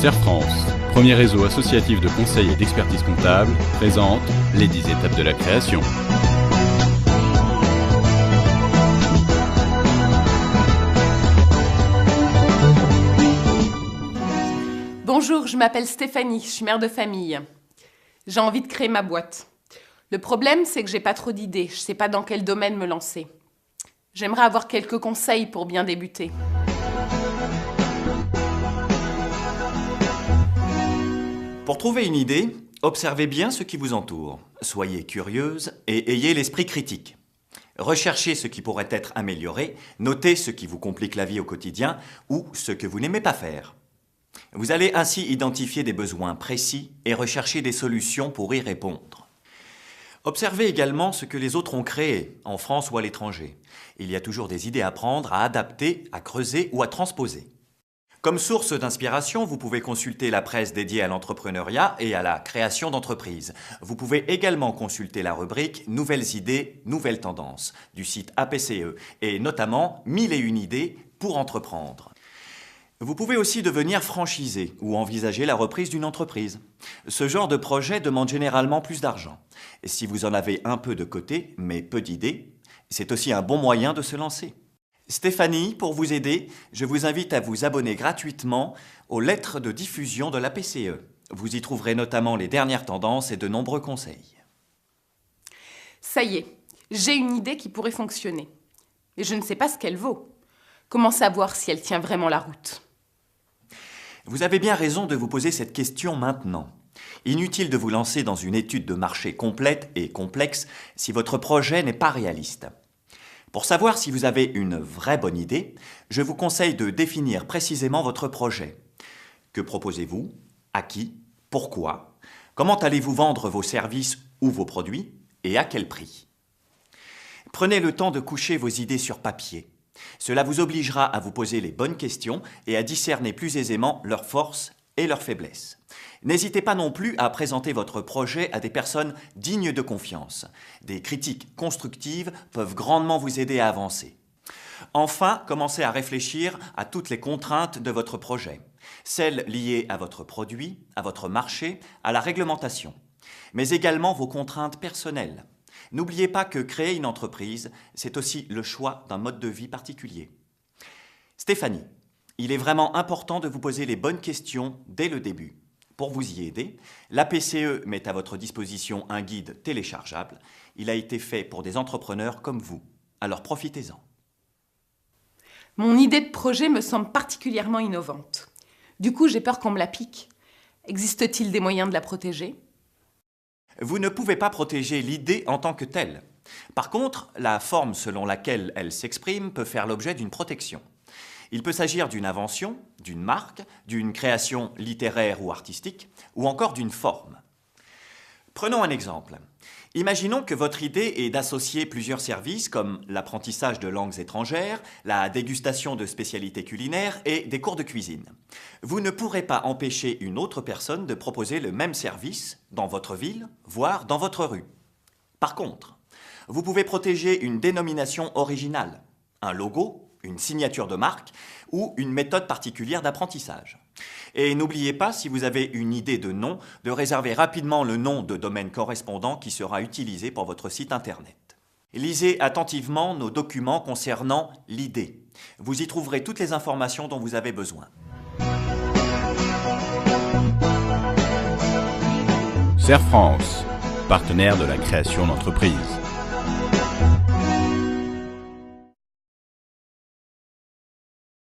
CERFrance, premier réseau associatif de conseil et d'expertise comptable, présente les 10 étapes de la création. Bonjour, je m'appelle Stéphanie, je suis mère de famille. J'ai envie de créer ma boîte. Le problème, c'est que j'ai pas trop d'idées, je sais pas dans quel domaine me lancer. J'aimerais avoir quelques conseils pour bien débuter. Pour trouver une idée, observez bien ce qui vous entoure. Soyez curieuse et ayez l'esprit critique. Recherchez ce qui pourrait être amélioré, notez ce qui vous complique la vie au quotidien ou ce que vous n'aimez pas faire. Vous allez ainsi identifier des besoins précis et rechercher des solutions pour y répondre. Observez également ce que les autres ont créé, en France ou à l'étranger. Il y a toujours des idées à prendre, à adapter, à creuser ou à transposer. Comme source d'inspiration, vous pouvez consulter la presse dédiée à l'entrepreneuriat et à la création d'entreprises. Vous pouvez également consulter la rubrique « Nouvelles idées, nouvelles tendances » du site APCE et notamment « 1001 idées pour entreprendre ». Vous pouvez aussi devenir franchisé ou envisager la reprise d'une entreprise. Ce genre de projet demande généralement plus d'argent. Et si vous en avez un peu de côté, mais peu d'idées, c'est aussi un bon moyen de se lancer. Stéphanie, pour vous aider, je vous invite à vous abonner gratuitement aux lettres de diffusion de l'APCE. Vous y trouverez notamment les dernières tendances et de nombreux conseils. Ça y est, j'ai une idée qui pourrait fonctionner. Mais je ne sais pas ce qu'elle vaut. Comment savoir si elle tient vraiment la route ? Vous avez bien raison de vous poser cette question maintenant. Inutile de vous lancer dans une étude de marché complète et complexe si votre projet n'est pas réaliste. Pour savoir si vous avez une vraie bonne idée, je vous conseille de définir précisément votre projet. Que proposez-vous ? À qui ? Pourquoi ? Comment allez-vous vendre vos services ou vos produits ? Et à quel prix ? Prenez le temps de coucher vos idées sur papier. Cela vous obligera à vous poser les bonnes questions et à discerner plus aisément leurs forces et leurs faiblesses. N'hésitez pas non plus à présenter votre projet à des personnes dignes de confiance. Des critiques constructives peuvent grandement vous aider à avancer. Enfin, commencez à réfléchir à toutes les contraintes de votre projet. Celles liées à votre produit, à votre marché, à la réglementation. Mais également vos contraintes personnelles. N'oubliez pas que créer une entreprise, c'est aussi le choix d'un mode de vie particulier. Stéphanie, il est vraiment important de vous poser les bonnes questions dès le début. Pour vous y aider, l'APCE met à votre disposition un guide téléchargeable. Il a été fait pour des entrepreneurs comme vous. Alors profitez-en. Mon idée de projet me semble particulièrement innovante. Du coup, j'ai peur qu'on me la pique. Existe-t-il des moyens de la protéger ? Vous ne pouvez pas protéger l'idée en tant que telle. Par contre, la forme selon laquelle elle s'exprime peut faire l'objet d'une protection. Il peut s'agir d'une invention, d'une marque, d'une création littéraire ou artistique, ou encore d'une forme. Prenons un exemple. Imaginons que votre idée est d'associer plusieurs services comme l'apprentissage de langues étrangères, la dégustation de spécialités culinaires et des cours de cuisine. Vous ne pourrez pas empêcher une autre personne de proposer le même service dans votre ville, voire dans votre rue. Par contre, vous pouvez protéger une dénomination originale, un logo, une signature de marque ou une méthode particulière d'apprentissage. Et n'oubliez pas, si vous avez une idée de nom, de réserver rapidement le nom de domaine correspondant qui sera utilisé pour votre site internet. Lisez attentivement nos documents concernant l'idée. Vous y trouverez toutes les informations dont vous avez besoin. CERFrance, partenaire de la création d'entreprise.